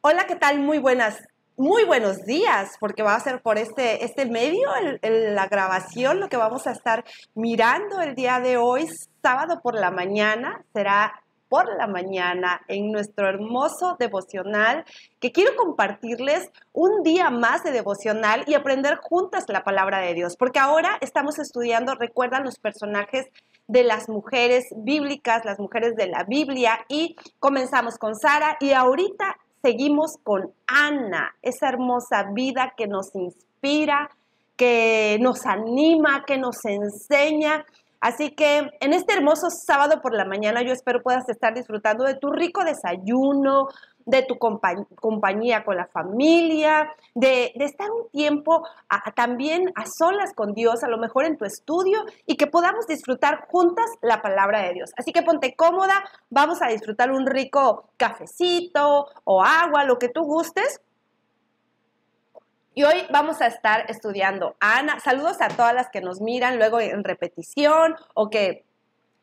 Hola, ¿qué tal? Muy buenos días, porque va a ser por este medio la grabación, lo que vamos a estar mirando el día de hoy, sábado por la mañana, será por la mañana en nuestro hermoso devocional, que quiero compartirles un día más de devocional y aprender juntas la palabra de Dios, porque ahora estamos estudiando, recuerdan los personajes de las mujeres bíblicas, las mujeres de la Biblia, y comenzamos con Sara y ahorita seguimos con Ana, esa hermosa vida que nos inspira, que nos anima, que nos enseña. Así que en este hermoso sábado por la mañana yo espero puedas estar disfrutando de tu rico desayuno, de tu compañía con la familia, de estar un tiempo también a solas con Dios, a lo mejor en tu estudio, y que podamos disfrutar juntas la palabra de Dios. Así que ponte cómoda, vamos a disfrutar un rico cafecito o agua, lo que tú gustes. Y hoy vamos a estar estudiando a Ana. Saludos a todas las que nos miran luego en repetición o que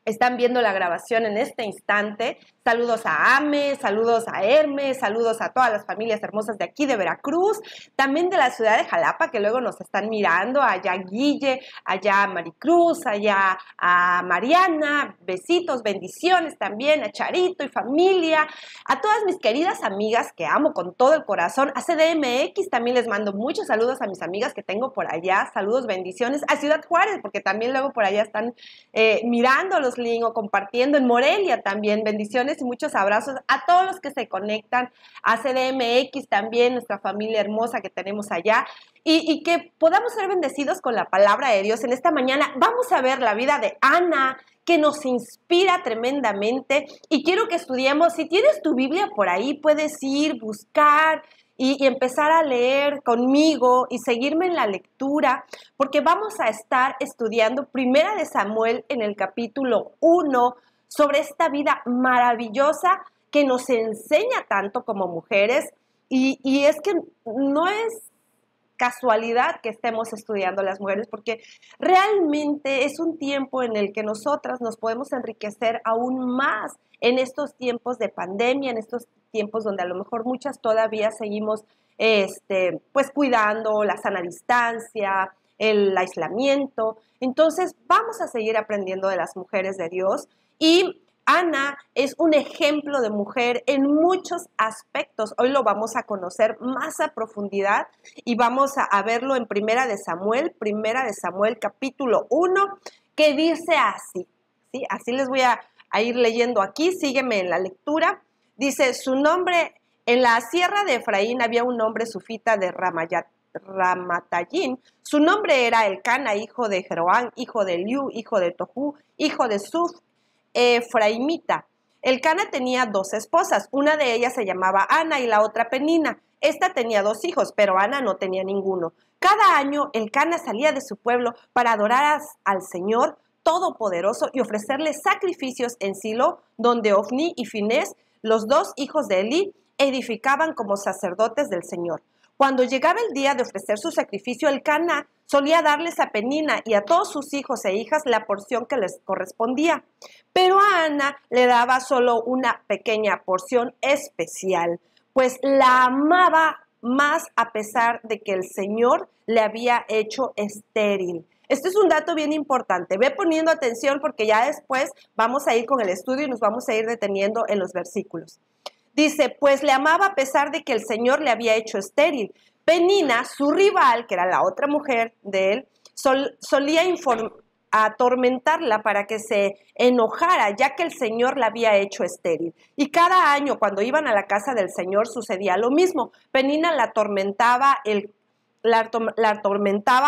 están viendo la grabación en este instante. Saludos a Ame, saludos a Hermes, saludos a todas las familias hermosas de aquí de Veracruz, también de la ciudad de Jalapa, que luego nos están mirando, allá Guille, allá Maricruz, allá a Mariana, besitos, bendiciones también, a Charito y familia, a todas mis queridas amigas que amo con todo el corazón, a CDMX también les mando muchos saludos a mis amigas que tengo por allá, saludos, bendiciones, a Ciudad Juárez, porque también luego por allá están mirando los links o compartiendo, en Morelia también, bendiciones y muchos abrazos a todos los que se conectan, a CDMX también, nuestra familia hermosa que tenemos allá, y que podamos ser bendecidos con la palabra de Dios en esta mañana. Vamos a ver la vida de Ana, que nos inspira tremendamente, y quiero que estudiemos. Si tienes tu Biblia por ahí, puedes ir, buscar y empezar a leer conmigo y seguirme en la lectura, porque vamos a estar estudiando Primera de Samuel en el capítulo 1 sobre esta vida maravillosa que nos enseña tanto como mujeres, y es que no es casualidad que estemos estudiando las mujeres, porque realmente es un tiempo en el que nosotras nos podemos enriquecer aún más en estos tiempos de pandemia, en estos tiempos donde a lo mejor muchas todavía seguimos pues cuidando la sana distancia, el aislamiento. Entonces vamos a seguir aprendiendo de las mujeres de Dios, y Ana es un ejemplo de mujer en muchos aspectos. Hoy lo vamos a conocer más a profundidad y vamos a verlo en Primera de Samuel capítulo 1, que dice así, ¿sí? Así les voy a ir leyendo aquí, sígueme en la lectura. Dice, su nombre, en la sierra de Efraín había un hombre sufita de Ramatayim. Su nombre era Elcana, hijo de Jeroán, hijo de Eliú, hijo de Tohu, hijo de Suf, Efraimita. Elcana tenía dos esposas, una de ellas se llamaba Ana y la otra Penina. Esta tenía dos hijos, pero Ana no tenía ninguno. Cada año Elcana salía de su pueblo para adorar al Señor Todopoderoso y ofrecerle sacrificios en Silo, donde Ofni y Finés, los dos hijos de Elí, edificaban como sacerdotes del Señor. Cuando llegaba el día de ofrecer su sacrificio, Elcana solía darles a Penina y a todos sus hijos e hijas la porción que les correspondía, pero a Ana le daba solo una pequeña porción especial, pues la amaba más a pesar de que el Señor le había hecho estéril. Este es un dato bien importante. Ve poniendo atención porque ya después vamos a ir con el estudio y nos vamos a ir deteniendo en los versículos. Dice, pues le amaba a pesar de que el Señor le había hecho estéril. Penina, su rival, que era la otra mujer de él, solía atormentarla para que se enojara, ya que el Señor la había hecho estéril. Y cada año, cuando iban a la casa del Señor, sucedía lo mismo. Penina la atormentaba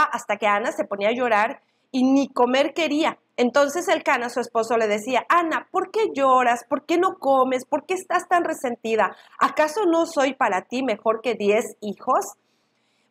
hasta que Ana se ponía a llorar y ni comer quería. Entonces Elcana, su esposo, le decía, Ana, ¿por qué lloras? ¿Por qué no comes? ¿Por qué estás tan resentida? ¿Acaso no soy para ti mejor que 10 hijos?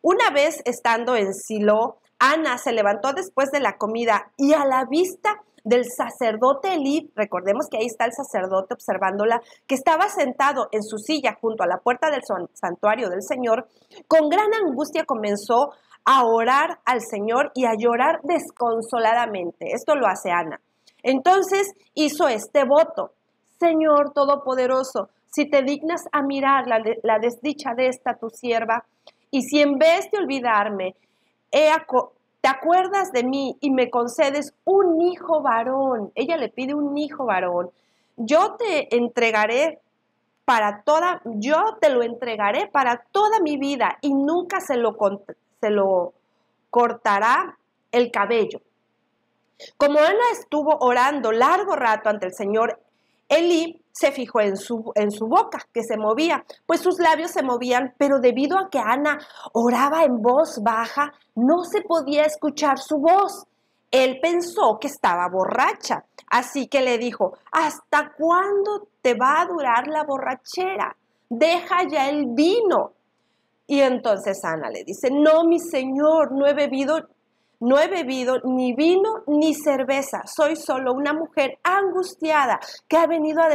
Una vez estando en Silo, Ana se levantó después de la comida y a la vista del sacerdote Elí, recordemos que ahí está el sacerdote observándola, que estaba sentado en su silla junto a la puerta del santuario del Señor, con gran angustia comenzó a orar al Señor y a llorar desconsoladamente. Esto lo hace Ana. Entonces hizo este voto: Señor Todopoderoso, si te dignas a mirar la desdicha de esta tu sierva, y si en vez de olvidarme, te acuerdas de mí y me concedes un hijo varón, ella le pide un hijo varón, yo te lo entregaré para toda mi vida y nunca se lo cortará el cabello. Como Ana estuvo orando largo rato ante el Señor, Elí se fijó en su boca, que se movía, pues sus labios se movían, pero debido a que Ana oraba en voz baja, no se podía escuchar su voz. Él pensó que estaba borracha, así que le dijo, ¿hasta cuándo te va a durar la borrachera? Deja ya el vino. Y entonces Ana le dice, no, mi señor, no he bebido ni vino ni cerveza. Soy solo una mujer angustiada que ha venido a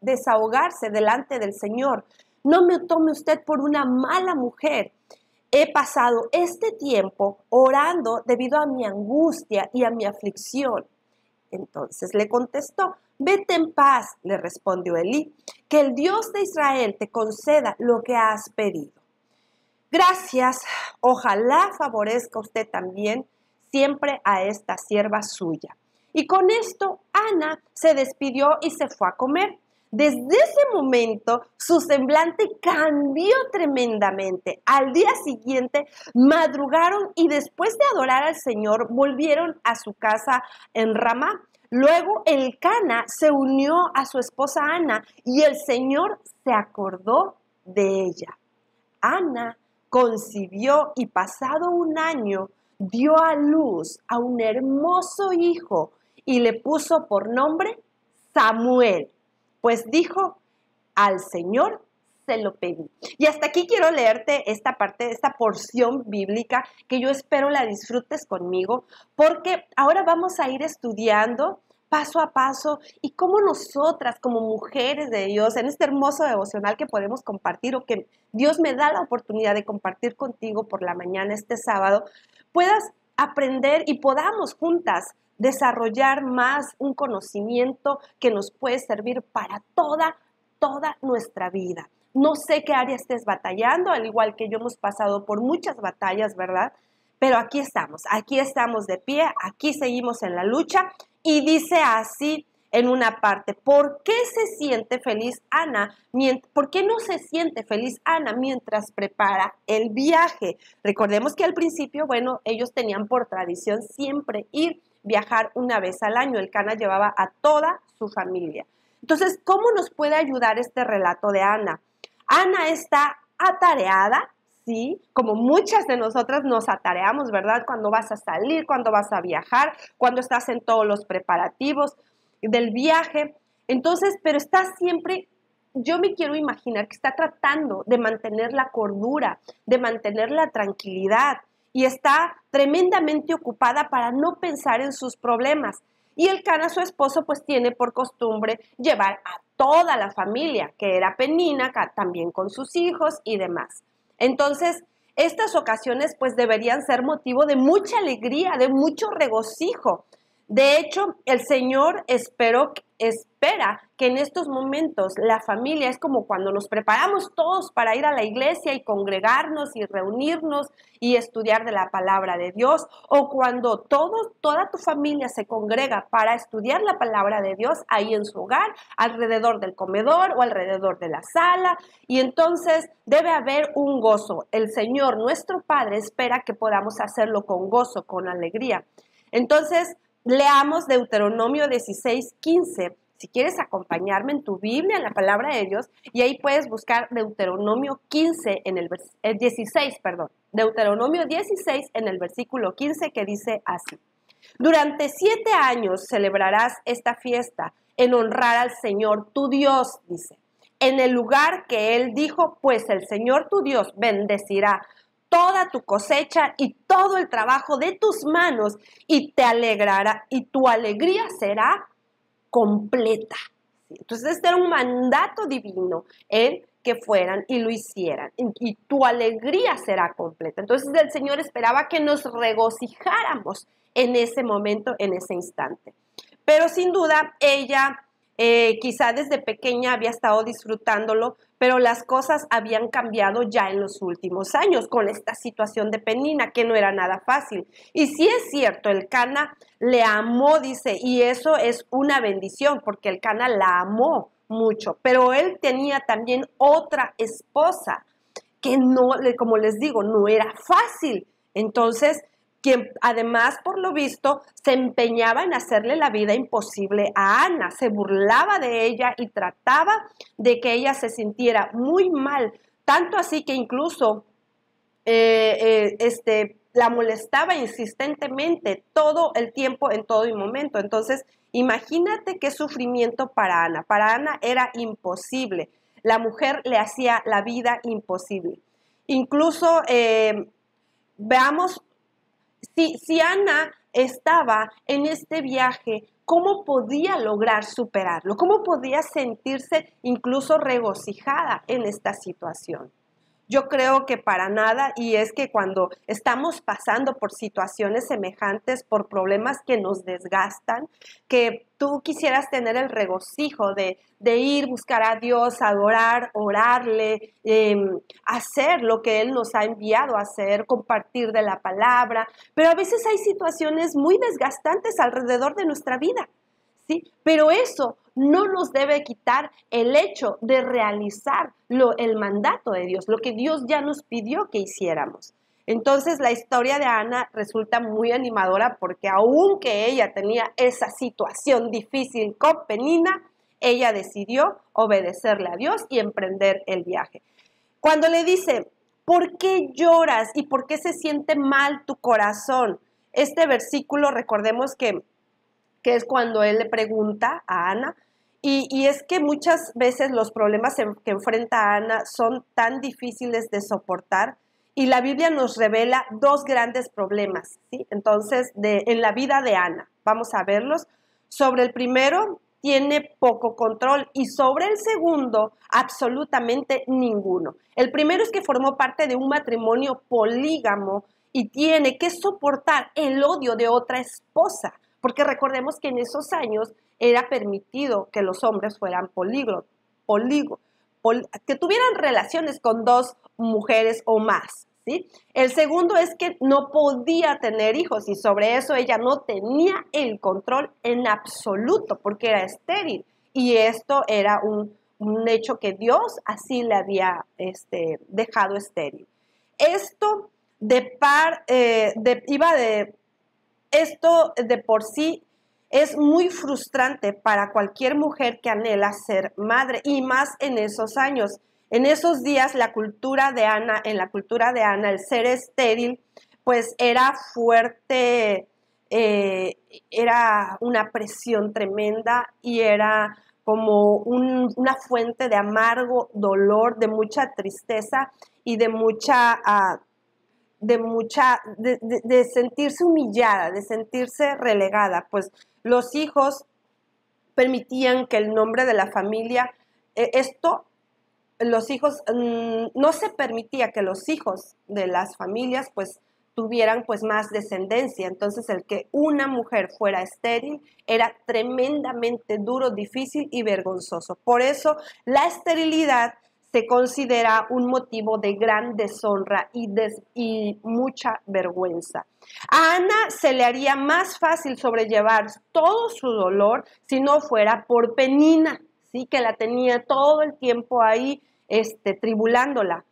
desahogarse delante del Señor. No me tome usted por una mala mujer. He pasado este tiempo orando debido a mi angustia y a mi aflicción. Entonces le contestó, vete en paz, le respondió Elí, que el Dios de Israel te conceda lo que has pedido. Gracias, ojalá favorezca usted también siempre a esta sierva suya. Y con esto Ana se despidió y se fue a comer. Desde ese momento su semblante cambió tremendamente. Al día siguiente madrugaron y después de adorar al Señor volvieron a su casa en Ramá. Luego Elcana se unió a su esposa Ana y el Señor se acordó de ella. Ana concibió y pasado un año dio a luz a un hermoso hijo y le puso por nombre Samuel, pues dijo, al Señor se lo pedí. Y hasta aquí quiero leerte esta parte, esta porción bíblica que yo espero la disfrutes conmigo, porque ahora vamos a ir estudiando paso a paso y cómo nosotras como mujeres de Dios en este hermoso devocional que podemos compartir o que Dios me da la oportunidad de compartir contigo por la mañana este sábado, puedas aprender y podamos juntas desarrollar más un conocimiento que nos puede servir para toda nuestra vida. No sé qué área estés batallando, al igual que yo hemos pasado por muchas batallas, ¿verdad? Pero aquí estamos de pie, aquí seguimos en la lucha y dice así en una parte, ¿por qué se siente feliz Ana? ¿Por qué no se siente feliz Ana mientras prepara el viaje? Recordemos que al principio, bueno, ellos tenían por tradición siempre viajar una vez al año. Elcana llevaba a toda su familia. Entonces, ¿cómo nos puede ayudar este relato de Ana? Ana está atareada, ¿sí? Como muchas de nosotras nos atareamos, ¿verdad? Cuando vas a salir, cuando vas a viajar, cuando estás en todos los preparativos del viaje. Entonces, pero está siempre, yo me quiero imaginar que está tratando de mantener la cordura, de mantener la tranquilidad y está tremendamente ocupada para no pensar en sus problemas. Y Elcana, su esposo, pues tiene por costumbre llevar a toda la familia, que era Penina, también con sus hijos y demás. Entonces, estas ocasiones pues deberían ser motivo de mucha alegría, de mucho regocijo. De hecho, el Señor espera que en estos momentos la familia es como cuando nos preparamos todos para ir a la iglesia y congregarnos y reunirnos y estudiar de la palabra de Dios, o cuando toda tu familia se congrega para estudiar la palabra de Dios ahí en su hogar, alrededor del comedor o alrededor de la sala, y entonces debe haber un gozo. El Señor, nuestro Padre, espera que podamos hacerlo con gozo, con alegría. Entonces, leamos Deuteronomio 16:15. Si quieres acompañarme en tu Biblia, en la palabra de Dios, y ahí puedes buscar Deuteronomio 15 en el 16, perdón. Deuteronomio 16 en el versículo 15 que dice así. Durante 7 años celebrarás esta fiesta en honrar al Señor tu Dios, dice. En el lugar que Él dijo, pues el Señor tu Dios bendecirá toda tu cosecha y todo el trabajo de tus manos y te alegrará y tu alegría será completa. Entonces este era un mandato divino en que fueran y lo hicieran y tu alegría será completa. Entonces el Señor esperaba que nos regocijáramos en ese momento, en ese instante. Pero sin duda ella quizá desde pequeña había estado disfrutándolo, pero las cosas habían cambiado ya en los últimos años con esta situación de Penina, que no era nada fácil. Y sí es cierto, Elcana le amó, dice, y eso es una bendición, porque Elcana la amó mucho, pero él tenía también otra esposa, que no, como les digo, no era fácil. Entonces, quien además, por lo visto, se empeñaba en hacerle la vida imposible a Ana, se burlaba de ella y trataba de que ella se sintiera muy mal, tanto así que incluso la molestaba insistentemente todo el tiempo, en todo el momento. Entonces, imagínate qué sufrimiento para Ana. Para Ana era imposible. La mujer le hacía la vida imposible. Incluso, veamos, si Ana estaba en este viaje, ¿cómo podía lograr superarlo? ¿Cómo podía sentirse incluso regocijada en esta situación? Yo creo que para nada, y es que cuando estamos pasando por situaciones semejantes, por problemas que nos desgastan, que tú quisieras tener el regocijo de ir, buscar a Dios, adorar, orarle, hacer lo que Él nos ha enviado a hacer, compartir de la palabra, pero a veces hay situaciones muy desgastantes alrededor de nuestra vida, ¿sí? Pero eso no nos debe quitar el hecho de realizar el mandato de Dios, lo que Dios ya nos pidió que hiciéramos. Entonces la historia de Ana resulta muy animadora porque aunque ella tenía esa situación difícil con Penina, ella decidió obedecerle a Dios y emprender el viaje. Cuando le dice, ¿por qué lloras y por qué se siente mal tu corazón? Este versículo, recordemos que es cuando él le pregunta a Ana, y es que muchas veces los problemas que enfrenta Ana son tan difíciles de soportar, y la Biblia nos revela dos grandes problemas, ¿sí? Entonces, en la vida de Ana, vamos a verlos. Sobre el primero, tiene poco control, y sobre el segundo, absolutamente ninguno. El primero es que formó parte de un matrimonio polígamo y tiene que soportar el odio de otra esposa, porque recordemos que en esos años era permitido que los hombres fueran que tuvieran relaciones con dos mujeres o más, ¿sí? El segundo es que no podía tener hijos, y sobre eso ella no tenía el control en absoluto porque era estéril, y esto era un hecho que Dios así le había dejado estéril. Esto esto de por sí es muy frustrante para cualquier mujer que anhela ser madre, y más en esos años. En esos días, en la cultura de Ana, el ser estéril, pues era fuerte, era una presión tremenda y era como una fuente de amargo dolor, de mucha tristeza y de sentirse humillada, de sentirse relegada. Pues los hijos permitían que el nombre de la familia, no se permitía que los hijos de las familias pues tuvieran pues más descendencia. Entonces el que una mujer fuera estéril era tremendamente duro, difícil y vergonzoso. Por eso la esterilidad se considera un motivo de gran deshonra y mucha vergüenza. A Ana se le haría más fácil sobrellevar todo su dolor si no fuera por Penina, ¿sí? Que la tenía todo el tiempo ahí tribulándola.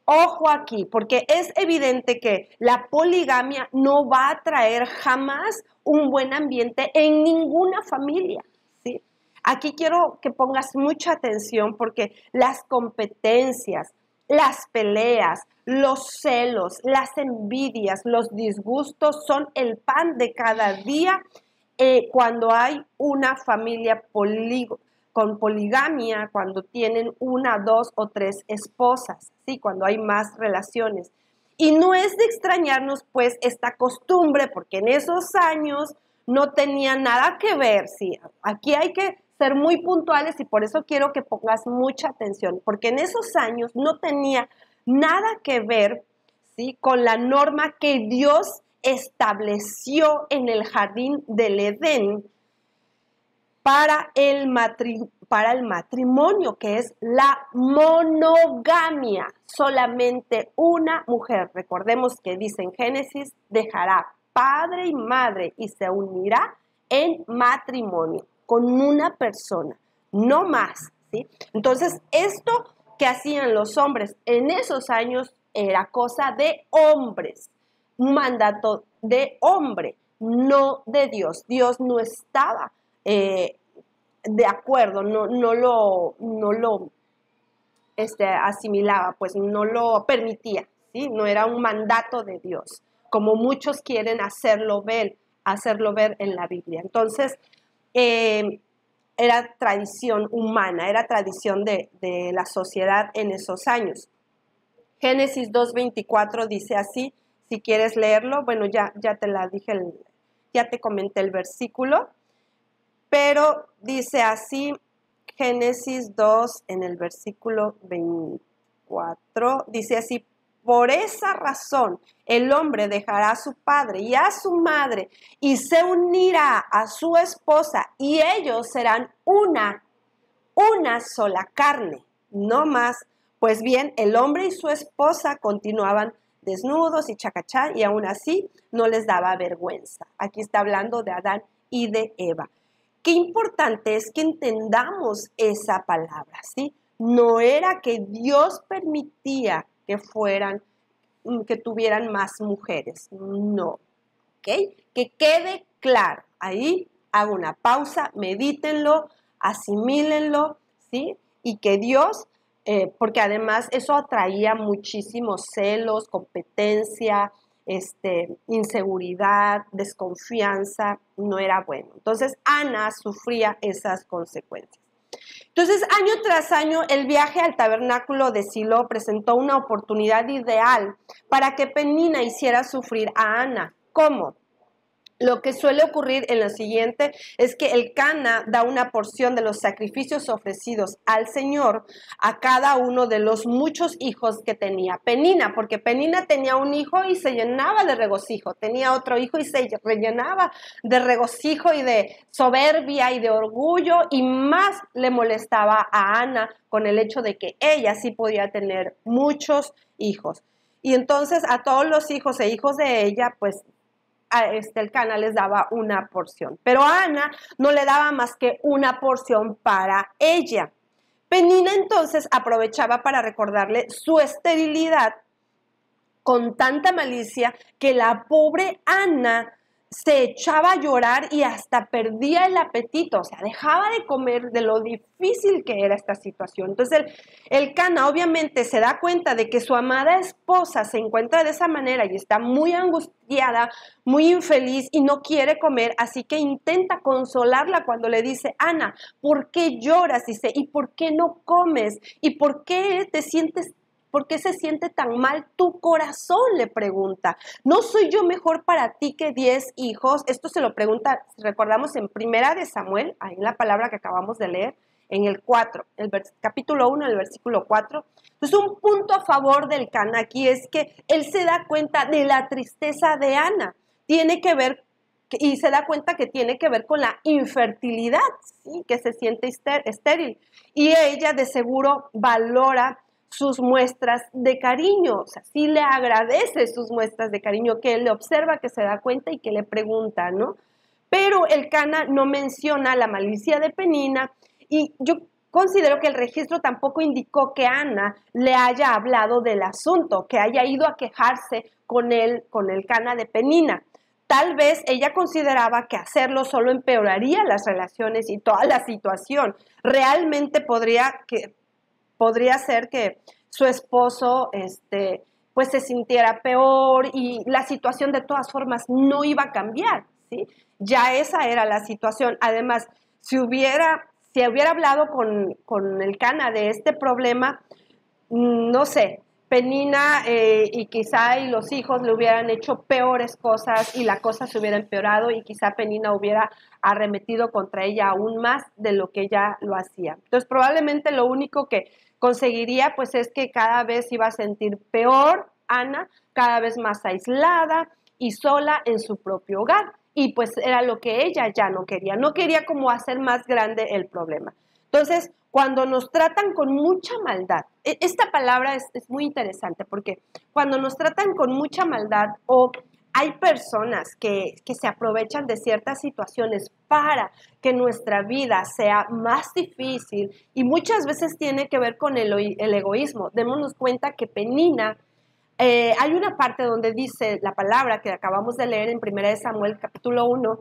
Ojo aquí, porque es evidente que la poligamia no va a traer jamás un buen ambiente en ninguna familia, ¿sí? Aquí quiero que pongas mucha atención porque las competencias, las peleas, los celos, las envidias, los disgustos son el pan de cada día cuando hay una familia con poligamia, cuando tienen una, dos o tres esposas, ¿sí? Cuando hay más relaciones. Y no es de extrañarnos, pues, esta costumbre, porque en esos años no tenía nada que ver, ¿sí? Aquí hay que ser muy puntuales y por eso quiero que pongas mucha atención, porque en esos años no tenía nada que ver, ¿sí? Con la norma que Dios estableció en el jardín del Edén para el matrimonio, que es la monogamia. Solamente una mujer. Recordemos que dice en Génesis, dejará padre y madre y se unirá en matrimonio con una persona, no más, ¿sí? Entonces, esto que hacían los hombres en esos años era cosa de hombres, un mandato de hombre, no de Dios. Dios no estaba de acuerdo, no lo asimilaba, pues no lo permitía, ¿sí? No era un mandato de Dios, como muchos quieren hacerlo ver en la Biblia. Entonces, era tradición humana, era tradición de la sociedad en esos años. Génesis 2:24 dice así, si quieres leerlo, bueno, ya te la dije, ya te comenté el versículo, pero dice así, Génesis 2 en el versículo 24, dice así, por esa razón el hombre dejará a su padre y a su madre y se unirá a su esposa y ellos serán una sola carne, no más. Pues bien, el hombre y su esposa continuaban desnudos y chacachá y aún así no les daba vergüenza. Aquí está hablando de Adán y de Eva. Qué importante es que entendamos esa palabra, ¿sí? No era que Dios permitía que tuvieran más mujeres, no, ¿ok? Que quede claro, ahí hago una pausa, medítenlo, asimílenlo, ¿sí? Y que Dios, porque además eso atraía muchísimos celos, competencia, inseguridad, desconfianza, no era bueno. Entonces Ana sufría esas consecuencias. Entonces, año tras año, el viaje al tabernáculo de Silo presentó una oportunidad ideal para que Penina hiciera sufrir a Ana. ¿Cómo? Lo que suele ocurrir en lo siguiente es que el Cana da una porción de los sacrificios ofrecidos al Señor a cada uno de los muchos hijos que tenía Penina, porque Penina tenía un hijo y se llenaba de regocijo, tenía otro hijo y se rellenaba de regocijo y de soberbia y de orgullo, y más le molestaba a Ana con el hecho de que ella sí podía tener muchos hijos. Y entonces a todos los hijos e hijos de ella, pues el Cana les daba una porción, pero a Ana no le daba más que una porción para ella. Penina entonces aprovechaba para recordarle su esterilidad con tanta malicia que la pobre Ana se echaba a llorar y hasta perdía el apetito, o sea, dejaba de comer de lo difícil que era esta situación. Entonces el Cana obviamente se da cuenta de que su amada esposa se encuentra de esa manera y está muy angustiada, muy infeliz y no quiere comer, así que intenta consolarla cuando le dice, Ana, ¿por qué lloras? Dice, ¿y por qué no comes? ¿Y por qué te sientes? ¿Por qué se siente tan mal tu corazón? Le pregunta. ¿No soy yo mejor para ti que 10 hijos? Esto se lo pregunta, recordamos en Primera de Samuel, ahí en la palabra que acabamos de leer, en el 4, capítulo 1, el versículo 4. Entonces, un punto a favor del Cana aquí es que él se da cuenta de la tristeza de Ana. Tiene que ver, y se da cuenta que tiene que ver con la infertilidad, ¿sí? Que se siente estéril. Y ella de seguro valora sus muestras de cariño, o sea, sí le agradece sus muestras de cariño, que él le observa, que se da cuenta y que le pregunta, ¿no? Pero el Cana no menciona la malicia de Penina y yo considero que el registro tampoco indicó que Ana le haya hablado del asunto, que haya ido a quejarse con el Cana de Penina. Tal vez ella consideraba que hacerlo solo empeoraría las relaciones y toda la situación. Realmente podría ser que su esposo pues se sintiera peor y la situación de todas formas no iba a cambiar, ¿sí? Ya esa era la situación. Además, si hubiera hablado con el Cana de este problema, no sé, Penina y quizá y los hijos le hubieran hecho peores cosas y la cosa se hubiera empeorado y quizá Penina hubiera arremetido contra ella aún más de lo que ella lo hacía. Entonces, probablemente lo único que conseguiría pues es que cada vez iba a sentir peor Ana, cada vez más aislada y sola en su propio hogar. y pues era lo que ella ya no quería como hacer más grande el problema. Entonces, cuando nos tratan con mucha maldad, esta palabra es muy interesante porque cuando nos tratan con mucha maldad o hay personas que se aprovechan de ciertas situaciones para que nuestra vida sea más difícil y muchas veces tiene que ver con el egoísmo. Démonos cuenta que Penina, hay una parte donde dice la palabra que acabamos de leer en 1 Samuel capítulo 1,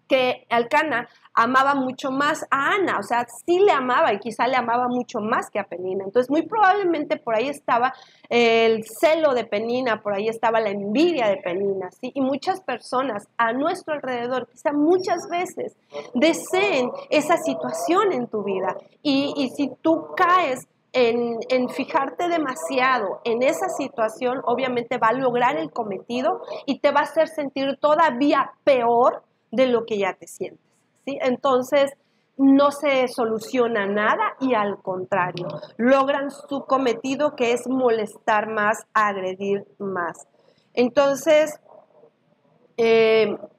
que Elcana amaba mucho más a Ana, o sea, sí le amaba y quizá le amaba mucho más que a Penina. Entonces, muy probablemente por ahí estaba el celo de Penina, por ahí estaba la envidia de Penina, ¿sí? Y muchas personas a nuestro alrededor, quizá muchas veces, deseen esa situación en tu vida. Y si tú caes en fijarte demasiado en esa situación, obviamente va a lograr el cometido y te va a hacer sentir todavía peor de lo que ya te sientes, ¿sí? Entonces, no se soluciona nada y al contrario, logran su cometido que es molestar más, agredir más. Entonces,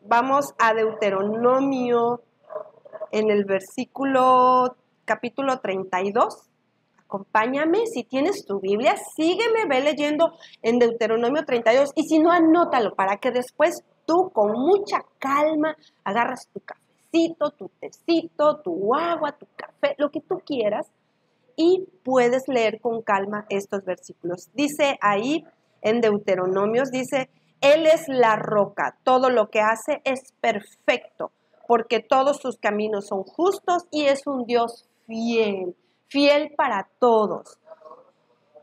vamos a Deuteronomio en el capítulo 32. Acompáñame, si tienes tu Biblia, sígueme, ve leyendo en Deuteronomio 32 y si no, anótalo para que después tú con mucha calma agarras tu cafecito, tu tecito, tu agua, tu café, lo que tú quieras y puedes leer con calma estos versículos. Dice ahí en Deuteronomios, dice, Él es la roca, todo lo que hace es perfecto, porque todos sus caminos son justos y es un Dios fiel. Fiel para todos,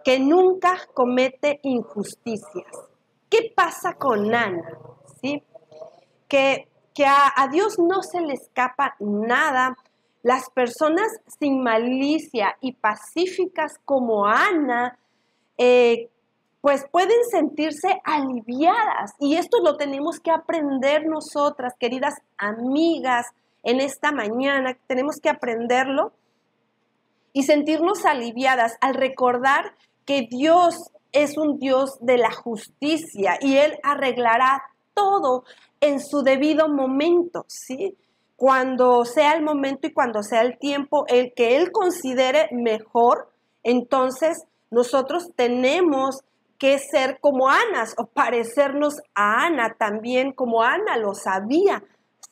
que nunca comete injusticias. ¿Qué pasa con Ana? ¿Sí? Que a Dios no se le escapa nada. Las personas sin malicia y pacíficas como Ana, pues pueden sentirse aliviadas. Y esto lo tenemos que aprender nosotras, queridas amigas, en esta mañana. Tenemos que aprenderlo y sentirnos aliviadas al recordar que Dios es un Dios de la justicia y Él arreglará todo en su debido momento, ¿sí? Cuando sea el momento y cuando sea el tiempo, el que Él considere mejor, entonces nosotros tenemos que ser como Ana o parecernos a Ana también, como Ana lo sabía,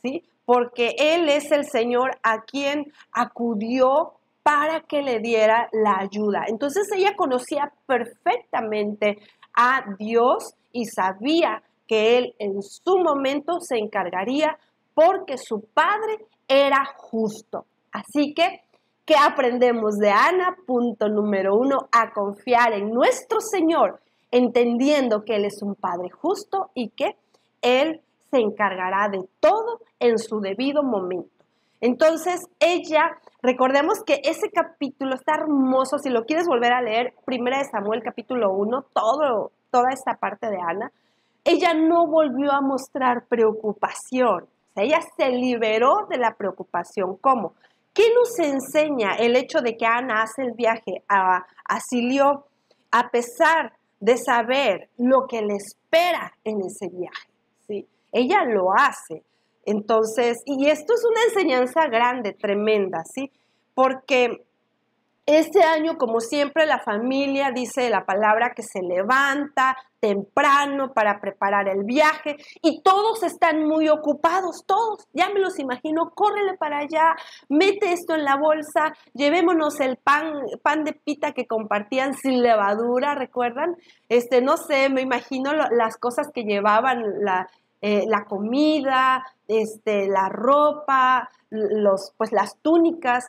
¿sí? Porque Él es el Señor a quien acudió para que le diera la ayuda. Entonces ella conocía perfectamente a Dios y sabía que Él en su momento se encargaría porque su padre era justo. Así que, ¿qué aprendemos de Ana? Punto número 1, a confiar en nuestro Señor, entendiendo que Él es un Padre justo y que Él se encargará de todo en su debido momento. Entonces, ella, recordemos que ese capítulo está hermoso, si lo quieres volver a leer, 1 Samuel capítulo 1, toda esta parte de Ana, ella no volvió a mostrar preocupación, o sea, ella se liberó de la preocupación. ¿Cómo? ¿Qué nos enseña el hecho de que Ana hace el viaje a Silo a pesar de saber lo que le espera en ese viaje? ¿Sí? Ella lo hace. Entonces, y esto es una enseñanza grande, tremenda, ¿sí? Porque este año, como siempre, la familia, dice la palabra, que se levanta temprano para preparar el viaje y todos están muy ocupados, todos, ya me los imagino, córrele para allá, mete esto en la bolsa, llevémonos el pan de pita que compartían sin levadura, ¿recuerdan? No sé, me imagino las cosas que llevaban, la comida, la ropa, pues las túnicas,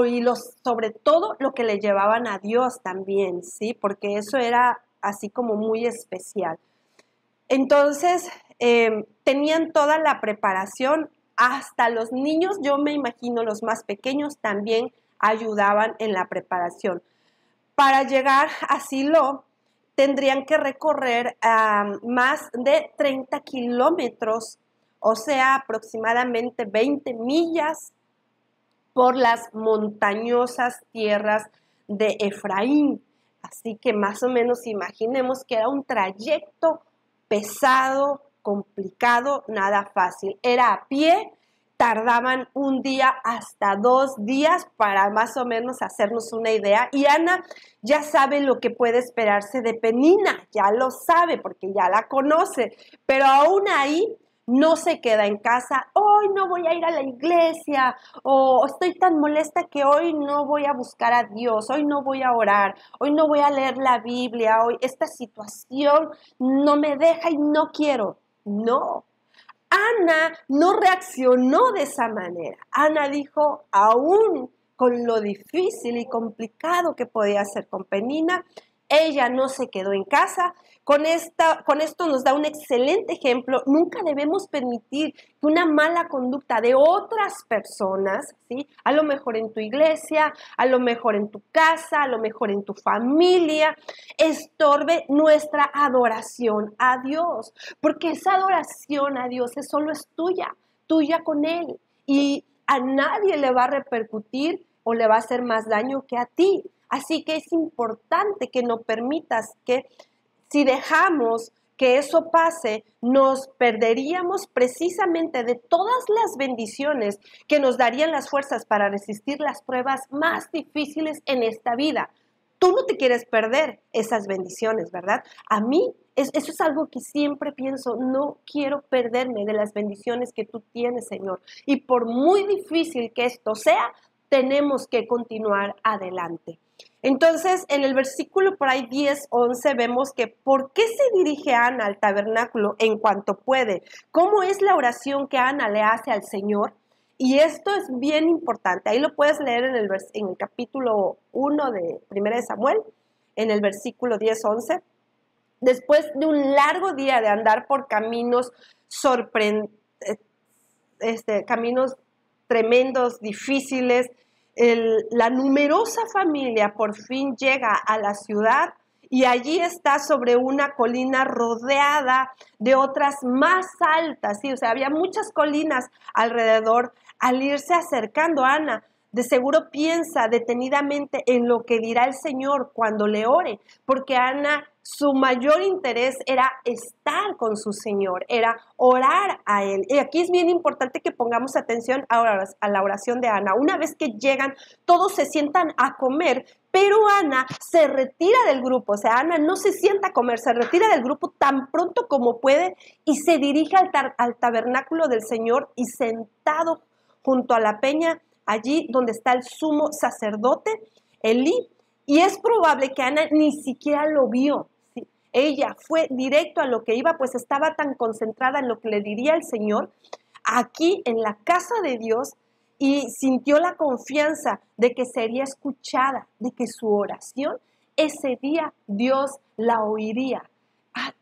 y sobre todo lo que le llevaban a Dios también, ¿sí? Porque eso era así como muy especial. Entonces, tenían toda la preparación, hasta los niños, yo me imagino los más pequeños, también ayudaban en la preparación. Para llegar a Silo, tendrían que recorrer más de 30 kilómetros, o sea, aproximadamente 20 millas, por las montañosas tierras de Efraín. Así que más o menos imaginemos que era un trayecto pesado, complicado, nada fácil. Era a pie, tardaban un día hasta 2 días para más o menos hacernos una idea. Y Ana ya sabe lo que puede esperarse de Penina, ya lo sabe porque ya la conoce, pero aún ahí no se queda en casa. Hoy no voy a ir a la iglesia, o estoy tan molesta que hoy no voy a buscar a Dios, hoy no voy a orar, hoy no voy a leer la Biblia, hoy esta situación no me deja y no quiero. No. Ana no reaccionó de esa manera. Ana dijo, aún con lo difícil y complicado que podía ser con Penina, ella no se quedó en casa. Con esto nos da un excelente ejemplo. Nunca debemos permitir que una mala conducta de otras personas, ¿sí? A lo mejor en tu iglesia, a lo mejor en tu casa, a lo mejor en tu familia, estorbe nuestra adoración a Dios. Porque esa adoración a Dios solo es tuya, tuya con Él. Y a nadie le va a repercutir o le va a hacer más daño que a ti. Así que es importante que no permitas que, si dejamos que eso pase, nos perderíamos precisamente de todas las bendiciones que nos darían las fuerzas para resistir las pruebas más difíciles en esta vida. Tú no te quieres perder esas bendiciones, ¿verdad? A mí, eso es algo que siempre pienso, no quiero perderme de las bendiciones que tú tienes, Señor. Y por muy difícil que esto sea, tenemos que continuar adelante. Entonces, en el versículo por ahí 10, 11, vemos que ¿por qué se dirige Ana al tabernáculo en cuanto puede? ¿Cómo es la oración que Ana le hace al Señor? Y esto es bien importante. Ahí lo puedes leer en el capítulo 1 de 1 de Samuel, en el versículo 10, 11. Después de un largo día de andar por caminos caminos tremendos, difíciles, la numerosa familia por fin llega a la ciudad y allí está sobre una colina rodeada de otras más altas, ¿sí? O sea, había muchas colinas alrededor. Al irse acercando a Ana, de seguro piensa detenidamente en lo que dirá el Señor cuando le ore, porque Ana, su mayor interés era estar con su Señor, era orar a Él. Y aquí es bien importante que pongamos atención a la oración de Ana. Una vez que llegan, todos se sientan a comer, pero Ana se retira del grupo. O sea, Ana no se sienta a comer, se retira del grupo tan pronto como puede y se dirige al tabernáculo del Señor y sentado junto a la peña, allí donde está el sumo sacerdote, Elí, y es probable que Ana ni siquiera lo vio. ¿Sí? Ella fue directo a lo que iba, pues estaba tan concentrada en lo que le diría el Señor, aquí en la casa de Dios, y sintió la confianza de que sería escuchada, de que su oración, ese día Dios la oiría.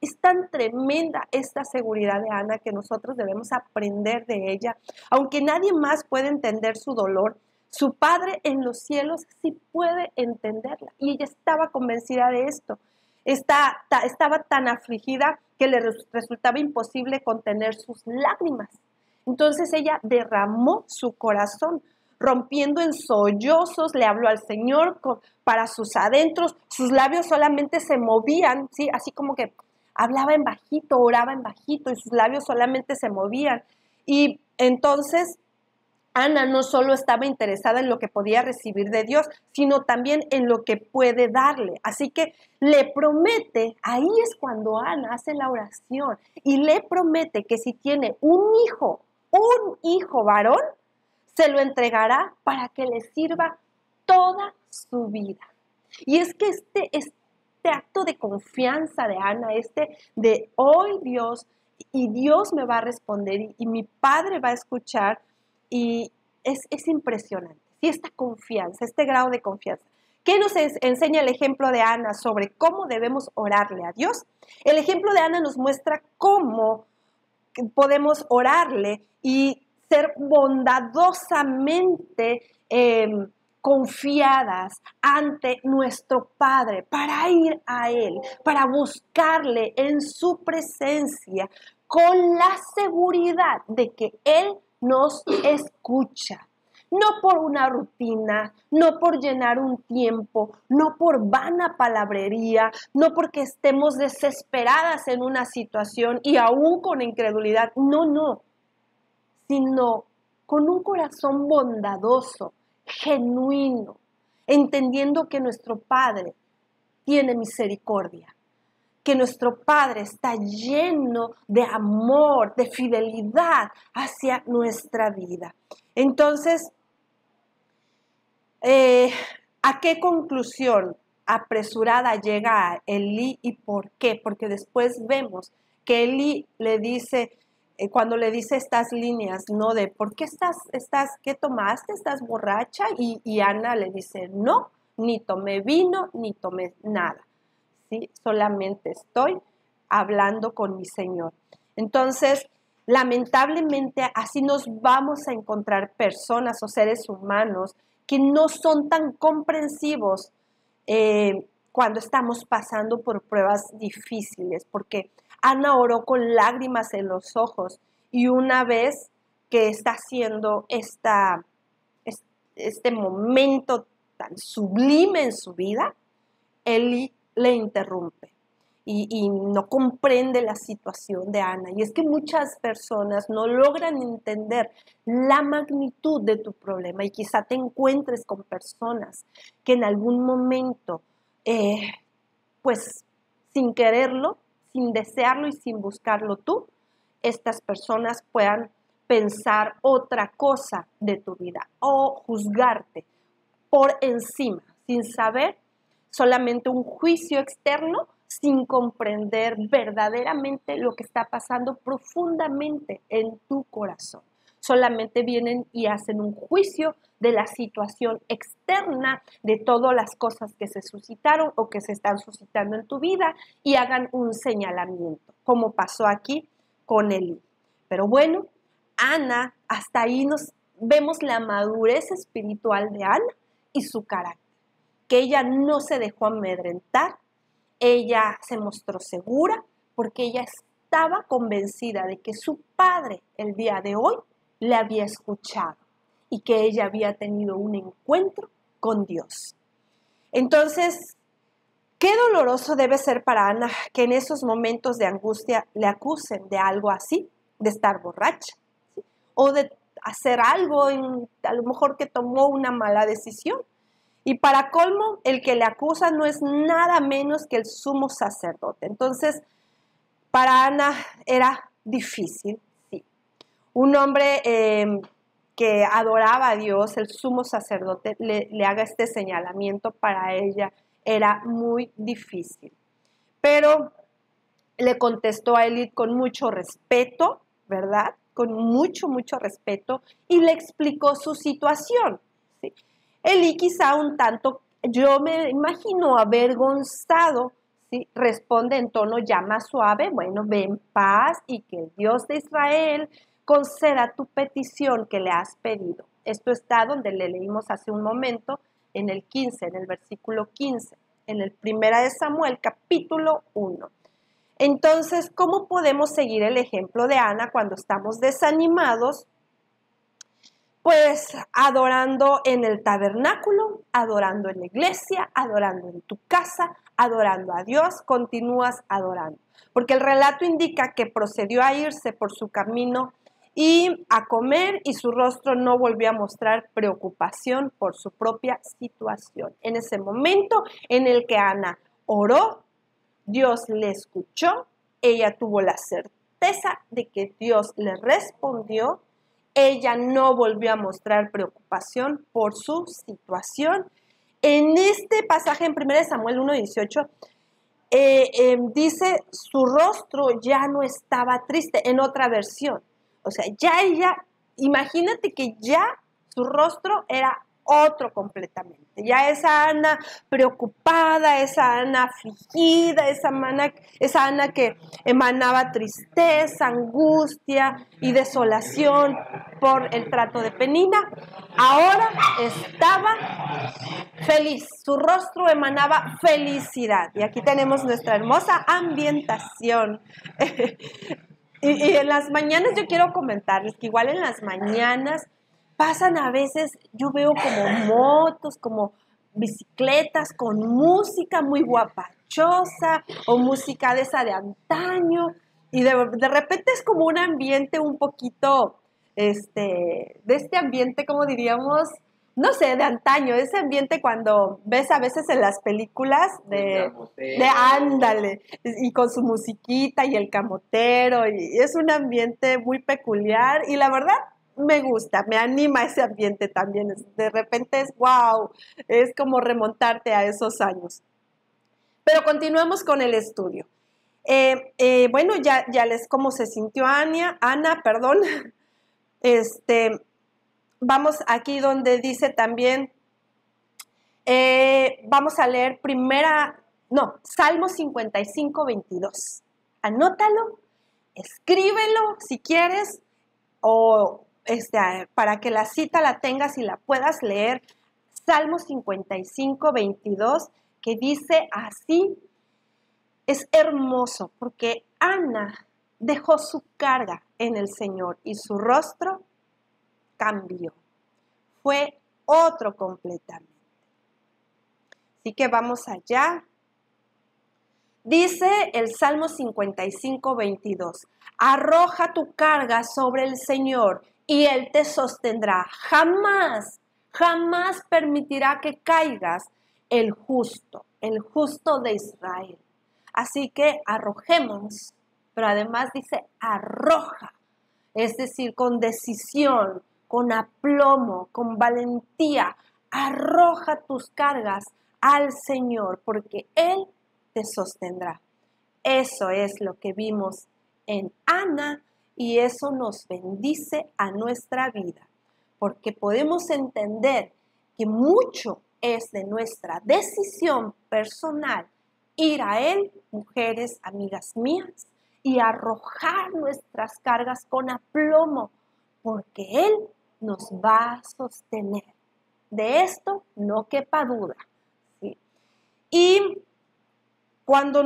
Es tan tremenda esta seguridad de Ana que nosotros debemos aprender de ella. Aunque nadie más puede entender su dolor, su Padre en los cielos sí puede entenderla. Y ella estaba convencida de esto. Estaba tan afligida que le resultaba imposible contener sus lágrimas. Entonces ella derramó su corazón, rompiendo en sollozos, le habló al Señor para sus adentros. Sus labios solamente se movían, ¿sí? Así como que hablaba en bajito, oraba en bajito y sus labios solamente se movían. Y entonces Ana no solo estaba interesada en lo que podía recibir de Dios, sino también en lo que puede darle. Así que le promete, ahí es cuando Ana hace la oración, y le promete que si tiene un hijo varón, se lo entregará para que le sirva toda su vida. Y es que este acto de confianza de Ana, de hoy Dios, y Dios me va a responder, y mi Padre va a escuchar, y es impresionante. Y esta confianza, este grado de confianza. ¿Qué nos enseña el ejemplo de Ana sobre cómo debemos orarle a Dios? El ejemplo de Ana nos muestra cómo podemos orarle y ser bondadosamente confiadas ante nuestro Padre, para ir a Él, para buscarle en su presencia, con la seguridad de que Él nos escucha. no por una rutina, no por llenar un tiempo, no por vana palabrería, no porque estemos desesperadas en una situación y aún con incredulidad, no, sino con un corazón bondadoso, genuino, entendiendo que nuestro Padre tiene misericordia, que nuestro Padre está lleno de amor, de fidelidad hacia nuestra vida. Entonces, ¿a qué conclusión apresurada llega Elí y por qué? Porque después vemos que Elí le dice, cuando le dice estas líneas, ¿no? De ¿por qué qué tomaste? ¿Estás borracha? Y Ana le dice, no, ni tomé vino, ni tomé nada. ¿Sí? Solamente estoy hablando con mi Señor. Entonces, lamentablemente, así nos vamos a encontrar personas o seres humanos que no son tan comprensivos cuando estamos pasando por pruebas difíciles, porque Ana oró con lágrimas en los ojos y una vez que está haciendo este momento tan sublime en su vida, Eli le interrumpe y no comprende la situación de Ana. Y es que muchas personas no logran entender la magnitud de tu problema y quizá te encuentres con personas que en algún momento, pues sin quererlo, sin desearlo y sin buscarlo tú, estas personas puedan pensar otra cosa de tu vida o juzgarte por encima, sin saber, solamente un juicio externo, sin comprender verdaderamente lo que está pasando profundamente en tu corazón. Solamente vienen y hacen un juicio de la situación externa, de todas las cosas que se suscitaron o que se están suscitando en tu vida y hagan un señalamiento, como pasó aquí con Elí. Pero bueno, Ana, hasta ahí nos vemos la madurez espiritual de Ana y su carácter, que ella no se dejó amedrentar, ella se mostró segura porque ella estaba convencida de que su padre el día de hoy le había escuchado y que ella había tenido un encuentro con Dios. Entonces, qué doloroso debe ser para Ana que en esos momentos de angustia le acusen de algo así, de estar borracha, ¿sí? O de hacer algo, a lo mejor que tomó una mala decisión. Y para colmo, el que le acusa no es nada menos que el sumo sacerdote. Entonces, para Ana era difícil, sí. Un hombre que adoraba a Dios, el sumo sacerdote, le haga este señalamiento, para ella era muy difícil. Pero le contestó a Eli con mucho respeto, ¿verdad? Con mucho respeto, y le explicó su situación, ¿sí? Eli quizá un tanto, yo me imagino avergonzado, ¿sí? Responde en tono ya más suave, bueno, ve en paz y que el Dios de Israel conceda tu petición que le has pedido. Esto está donde le leímos hace un momento, en el 15, en el versículo 15, en el 1 de Samuel, capítulo 1. Entonces, ¿cómo podemos seguir el ejemplo de Ana cuando estamos desanimados? Pues adorando en el tabernáculo, adorando en la iglesia, adorando en tu casa, adorando a Dios, continúas adorando. Porque el relato indica que procedió a irse por su camino y a comer, y su rostro no volvió a mostrar preocupación por su propia situación. En ese momento en el que Ana oró, Dios le escuchó, ella tuvo la certeza de que Dios le respondió. Ella no volvió a mostrar preocupación por su situación. En este pasaje en 1 Samuel 1:18 dice, su rostro ya no estaba triste, en otra versión. O sea, ya ella, imagínate que ya su rostro era otro completamente. Ya esa Ana preocupada, esa Ana afligida, esa Ana que emanaba tristeza, angustia y desolación por el trato de Penina, ahora estaba feliz. Su rostro emanaba felicidad. Y aquí tenemos nuestra hermosa ambientación. Y en las mañanas yo quiero comentarles que igual en las mañanas pasan a veces, yo veo como motos, como bicicletas con música muy guapachosa o música de esa de antaño y de repente es como un ambiente un poquito, de este ambiente, como diríamos, no sé, de antaño, ese ambiente cuando ves a veces en las películas de ándale, y con su musiquita y el camotero, y es un ambiente muy peculiar y la verdad me gusta, me anima ese ambiente también, de repente es wow, es como remontarte a esos años. Pero continuemos con el estudio. Bueno, ya les cómo se sintió Ana, perdón. Vamos aquí donde dice también, vamos a leer Salmo 55, 22. Anótalo, escríbelo si quieres, o para que la cita la tengas y la puedas leer. Salmo 55, 22, que dice así, es hermoso, porque Ana dejó su carga en el Señor y su rostro cambió. Fue otro completamente. Así que vamos allá. Dice el Salmo 55, 22. Arroja tu carga sobre el Señor y Él te sostendrá. Jamás, jamás permitirá que caigas el justo de Israel. Así que arrojemos, pero además dice arroja, es decir, con decisión, con aplomo, con valentía, arroja tus cargas al Señor, porque Él te sostendrá. Eso es lo que vimos en Ana y eso nos bendice a nuestra vida, porque podemos entender que mucho es de nuestra decisión personal ir a Él, mujeres, amigas mías, y arrojar nuestras cargas con aplomo, porque Él nos va a sostener. De esto no quepa duda. ¿Sí? Y cuando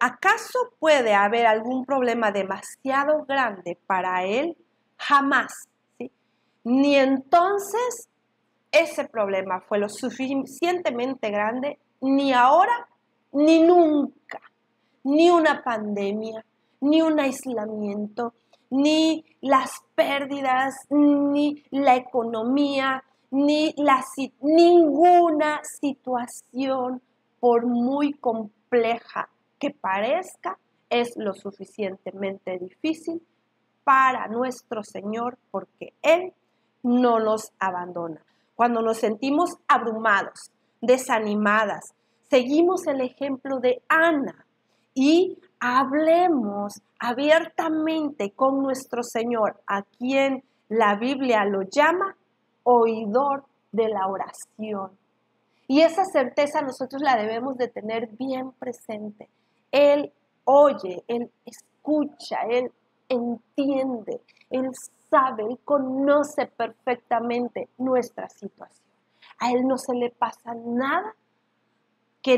¿acaso puede haber algún problema demasiado grande para Él? Jamás. ¿Sí? Ni entonces ese problema fue lo suficientemente grande, ni ahora, ni nunca. Ni una pandemia, ni un aislamiento, ni las pérdidas, ni la economía, ninguna situación, por muy compleja que parezca, es lo suficientemente difícil para nuestro Señor, porque Él no nos abandona. Cuando nos sentimos abrumados, desanimadas, seguimos el ejemplo de Ana y hablemos abiertamente con nuestro Señor, a quien la Biblia lo llama oidor de la oración. Y esa certeza nosotros la debemos de tener bien presente. Él oye, Él escucha, Él entiende, Él sabe, Él conoce perfectamente nuestra situación. A Él no se le pasa nada que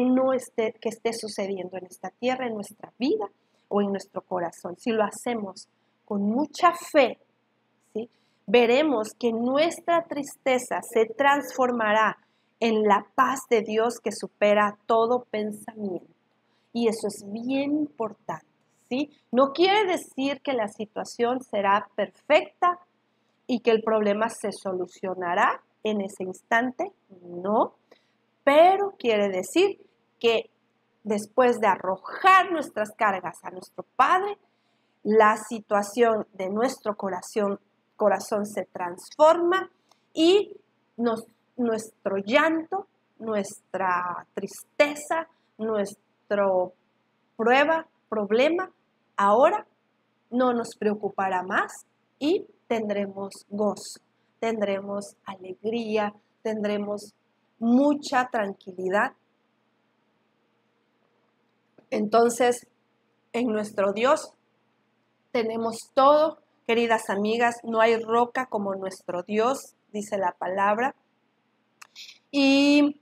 esté sucediendo en esta tierra, en nuestra vida o en nuestro corazón. Si lo hacemos con mucha fe, ¿sí? Veremos que nuestra tristeza se transformará en la paz de Dios que supera todo pensamiento. Y eso es bien importante, ¿sí? No quiere decir que la situación será perfecta y que el problema se solucionará en ese instante, no, pero quiere decir que después de arrojar nuestras cargas a nuestro Padre, la situación de nuestro corazón se transforma y nuestro llanto, nuestra tristeza, nuestro problema, ahora no nos preocupará más y tendremos gozo, tendremos alegría, tendremos mucha tranquilidad. Entonces, en nuestro Dios tenemos todo, queridas amigas, no hay roca como nuestro Dios, dice la palabra. Y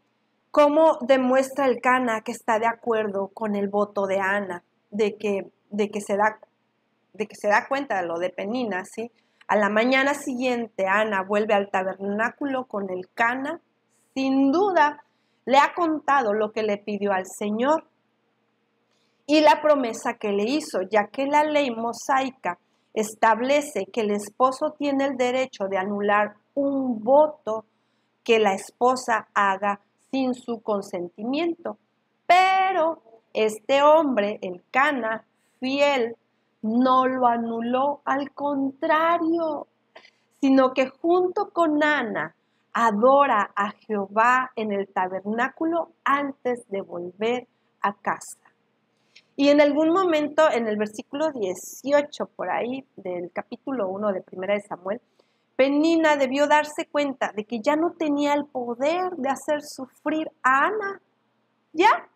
cómo demuestra el Cana que está de acuerdo con el voto de Ana, de que se da cuenta de lo de Penina, ¿sí? A la mañana siguiente, Ana vuelve al tabernáculo con el Cana. Sin duda, le ha contado lo que le pidió al Señor y la promesa que le hizo, ya que la ley mosaica establece que el esposo tiene el derecho de anular un voto que la esposa haga sin su consentimiento. Pero este hombre, el Cana, fiel, no lo anuló, al contrario, sino que junto con Ana adora a Jehová en el tabernáculo antes de volver a casa. Y en algún momento, en el versículo 18, por ahí, del capítulo 1 de 1 de Samuel, Penina debió darse cuenta de que ya no tenía el poder de hacer sufrir a Ana. Ya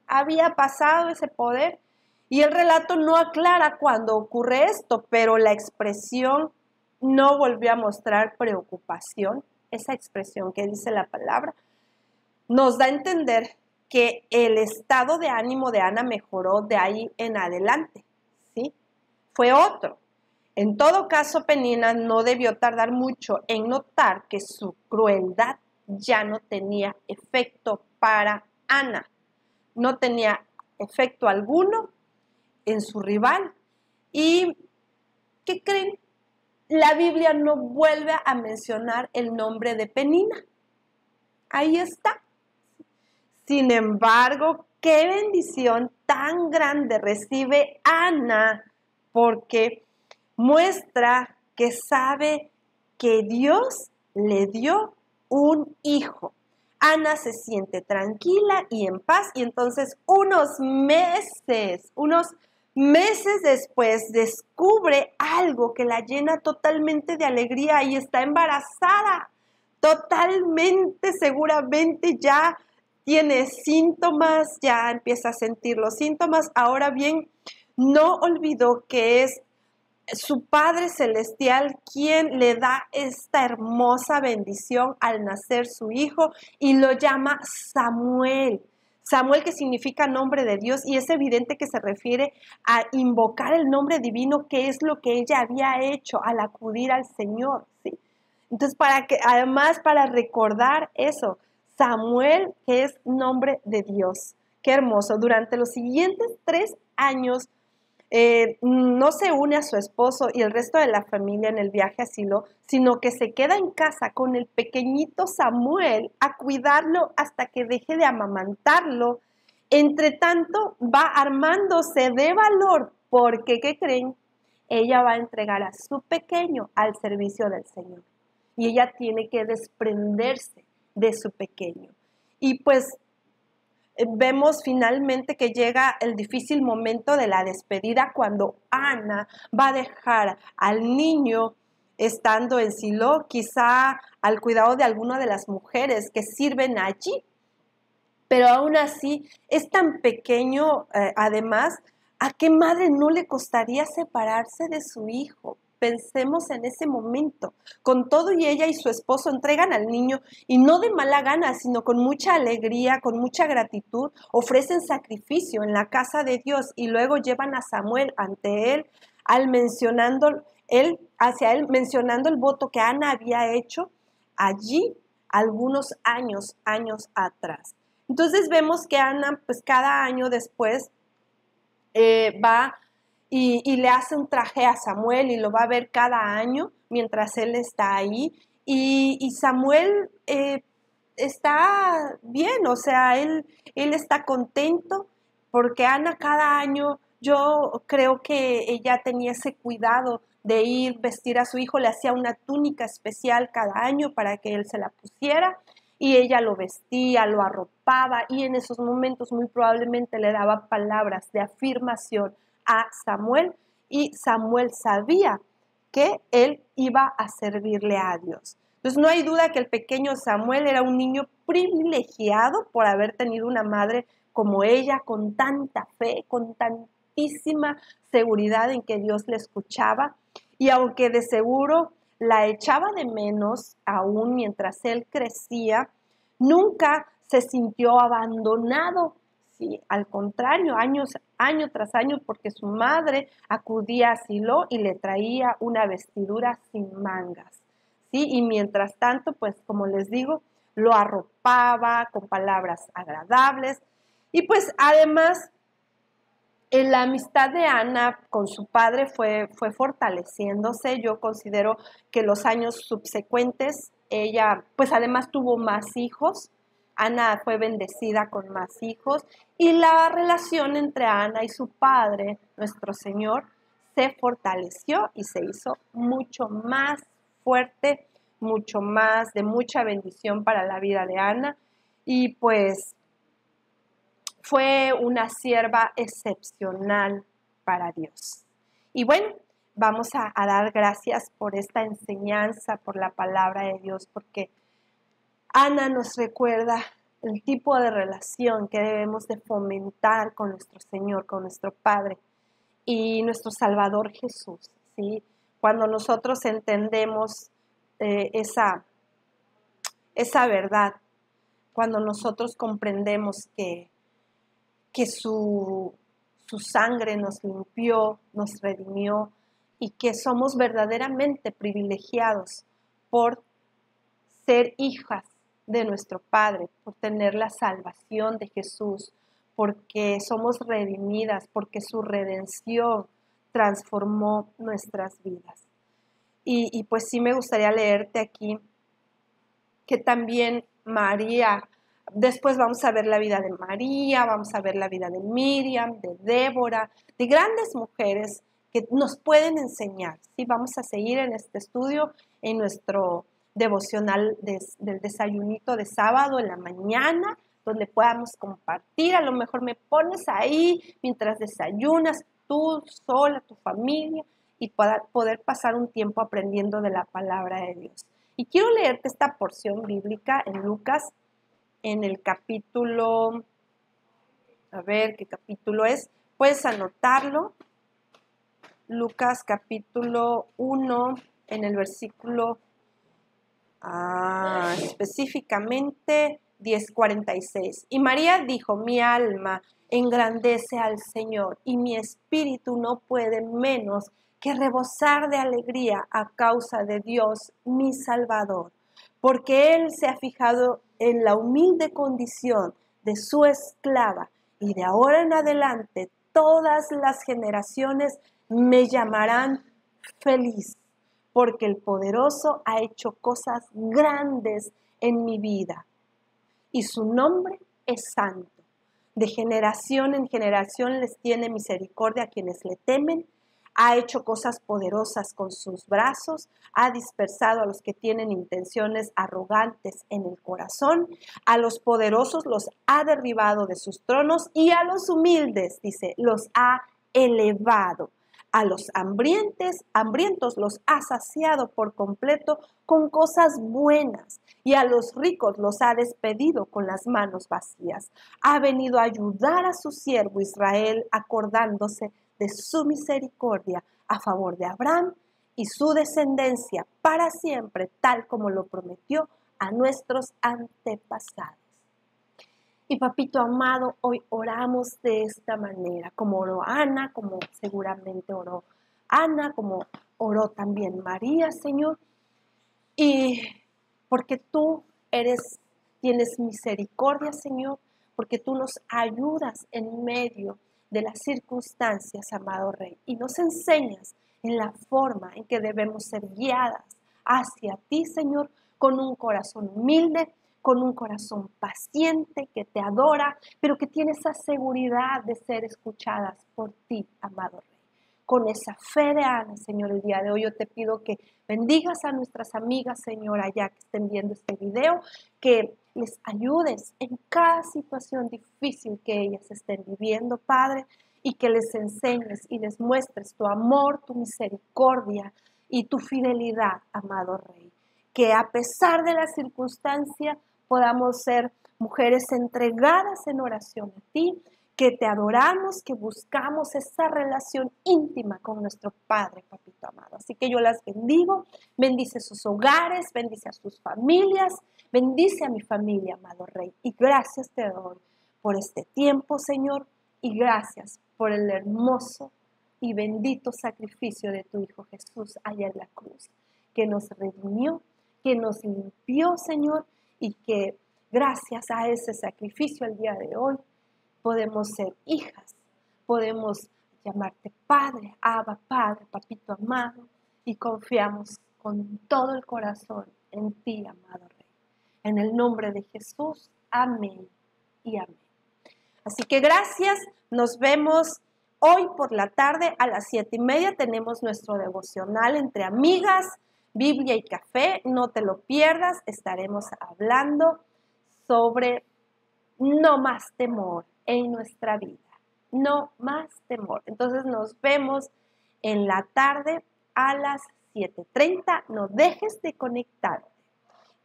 había pasado ese poder. Y el relato no aclara cuándo ocurre esto, pero la expresión no volvió a mostrar preocupación. Esa expresión que dice la palabra nos da a entender que el estado de ánimo de Ana mejoró de ahí en adelante, ¿sí? Fue otro. En todo caso, Penina no debió tardar mucho en notar que su crueldad ya no tenía efecto para Ana. No tenía efecto alguno en su rival. ¿Y qué creen? La Biblia no vuelve a mencionar el nombre de Penina. Ahí está. Sin embargo, qué bendición tan grande recibe Ana, porque muestra que sabe que Dios le dio un hijo. Ana se siente tranquila y en paz, y entonces unos meses después descubre algo que la llena totalmente de alegría y está embarazada. Totalmente, seguramente ya tiene síntomas, ya empieza a sentir los síntomas. Ahora bien, no olvidó que es su Padre Celestial quien le da esta hermosa bendición al nacer su hijo y lo llama Samuel. Samuel, que significa nombre de Dios, y es evidente que se refiere a invocar el nombre divino, que es lo que ella había hecho al acudir al Señor, ¿sí? Entonces, para recordar eso, Samuel, que es nombre de Dios. Qué hermoso. Durante los siguientes 3 años, no se une a su esposo y el resto de la familia en el viaje a Silo, sino que se queda en casa con el pequeñito Samuel a cuidarlo hasta que deje de amamantarlo. Entre tanto, va armándose de valor porque, ¿qué creen? Ella va a entregar a su pequeño al servicio del Señor. Y ella tiene que desprenderse de su pequeño. Y pues vemos finalmente que llega el difícil momento de la despedida, cuando Ana va a dejar al niño estando en Silo, quizá al cuidado de alguna de las mujeres que sirven allí. Pero aún así es tan pequeño, además, ¿a qué madre no le costaría separarse de su hijo? Pensemos en ese momento. Con todo, y ella y su esposo entregan al niño, y no de mala gana, sino con mucha alegría, con mucha gratitud, ofrecen sacrificio en la casa de Dios y luego llevan a Samuel ante él, hacia él, mencionando el voto que Ana había hecho allí algunos años atrás. Entonces vemos que Ana, pues cada año después va y le hace un traje a Samuel y lo va a ver cada año mientras él está ahí. Y Samuel está bien, o sea, él está contento porque Ana cada año, yo creo que ella tenía ese cuidado de ir vestir a su hijo, le hacía una túnica especial cada año para que él se la pusiera. Y ella lo vestía, lo arropaba, y en esos momentos muy probablemente le daba palabras de afirmación a Samuel, y Samuel sabía que él iba a servirle a Dios. Entonces no hay duda que el pequeño Samuel era un niño privilegiado por haber tenido una madre como ella, con tanta fe, con tantísima seguridad en que Dios le escuchaba, y aunque de seguro la echaba de menos aún mientras él crecía, nunca se sintió abandonado, ¿sí? Al contrario, año tras año, porque su madre acudía a Silo y le traía una vestidura sin mangas, ¿sí? Y mientras tanto, pues como les digo, lo arropaba con palabras agradables y pues además la amistad de Ana con su padre fue fortaleciéndose. Yo considero que los años subsecuentes ella pues además tuvo más hijos. Ana fue bendecida con más hijos y la relación entre Ana y su padre, nuestro Señor, se fortaleció y se hizo mucho más fuerte, mucho más de mucha bendición para la vida de Ana. Y pues fue una sierva excepcional para Dios. Y bueno, vamos a dar gracias por esta enseñanza, por la palabra de Dios, porque Ana nos recuerda el tipo de relación que debemos de fomentar con nuestro Señor, con nuestro Padre y nuestro Salvador Jesús, ¿sí? Cuando nosotros entendemos esa verdad, cuando nosotros comprendemos que su sangre nos limpió, nos redimió y que somos verdaderamente privilegiados por ser hijas de nuestro Padre, por tener la salvación de Jesús, porque somos redimidas, porque su redención transformó nuestras vidas. Y pues sí me gustaría leerte aquí que también María, después vamos a ver la vida de María, vamos a ver la vida de Miriam, de Débora, de grandes mujeres que nos pueden enseñar. ¿Sí? Vamos a seguir en este estudio, en nuestro devocional del desayunito de sábado en la mañana, donde podamos compartir. A lo mejor me pones ahí mientras desayunas, tú sola, tu familia, y poder pasar un tiempo aprendiendo de la palabra de Dios. Y quiero leerte esta porción bíblica en Lucas, en el capítulo, a ver qué capítulo es, puedes anotarlo, Lucas capítulo 1, en el versículo específicamente 10:46. Y María dijo, mi alma engrandece al Señor y mi espíritu no puede menos que rebosar de alegría a causa de Dios, mi Salvador, porque Él se ha fijado en la humilde condición de su esclava, y de ahora en adelante todas las generaciones me llamarán feliz, porque el poderoso ha hecho cosas grandes en mi vida, y su nombre es santo. De generación en generación les tiene misericordia a quienes le temen. Ha hecho cosas poderosas con sus brazos, ha dispersado a los que tienen intenciones arrogantes en el corazón, a los poderosos los ha derribado de sus tronos y a los humildes, dice, los ha elevado. A los hambrientos los ha saciado por completo con cosas buenas, y a los ricos los ha despedido con las manos vacías. Ha venido a ayudar a su siervo Israel, acordándose de su misericordia a favor de Abraham y su descendencia para siempre, tal como lo prometió a nuestros antepasados. Y papito amado, hoy oramos de esta manera, como oró Ana, como seguramente oró Ana, como oró también María, Señor. Y porque tú tienes misericordia, Señor, porque tú nos ayudas en medio de las circunstancias, amado Rey, y nos enseñas en la forma en que debemos ser guiadas hacia ti, Señor, con un corazón humilde, con un corazón paciente que te adora, pero que tiene esa seguridad de ser escuchadas por ti, amado Rey. Con esa fe de Ana, Señor, el día de hoy yo te pido que bendigas a nuestras amigas, Señor, allá que estén viendo este video, que les ayudes en cada situación difícil que ellas estén viviendo, Padre, y que les enseñes y les muestres tu amor, tu misericordia y tu fidelidad, amado Rey. Que a pesar de la circunstancia podamos ser mujeres entregadas en oración a ti, que te adoramos, que buscamos esa relación íntima con nuestro Padre, papito amado. Así que yo las bendigo, bendice sus hogares, bendice a sus familias, bendice a mi familia, amado Rey. Y gracias te doy por este tiempo, Señor, y gracias por el hermoso y bendito sacrificio de tu Hijo Jesús allá en la cruz, que nos redimió, que nos limpió, Señor, y que gracias a ese sacrificio el día de hoy podemos ser hijas, podemos llamarte Padre, Abba, Padre, Papito amado, y confiamos con todo el corazón en ti, amado Rey. En el nombre de Jesús, amén y amén. Así que gracias, nos vemos hoy por la tarde a las 7:30. Tenemos nuestro devocional entre amigas, Biblia y café. No te lo pierdas, estaremos hablando sobre no más temor en nuestra vida. No más temor. Entonces nos vemos en la tarde a las 7:30. No dejes de conectarte.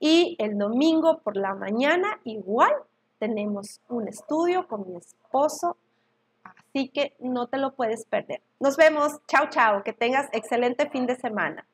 Y el domingo por la mañana igual tenemos un estudio con mi esposo, así que no te lo puedes perder. Nos vemos. Chao, chao. Que tengas excelente fin de semana.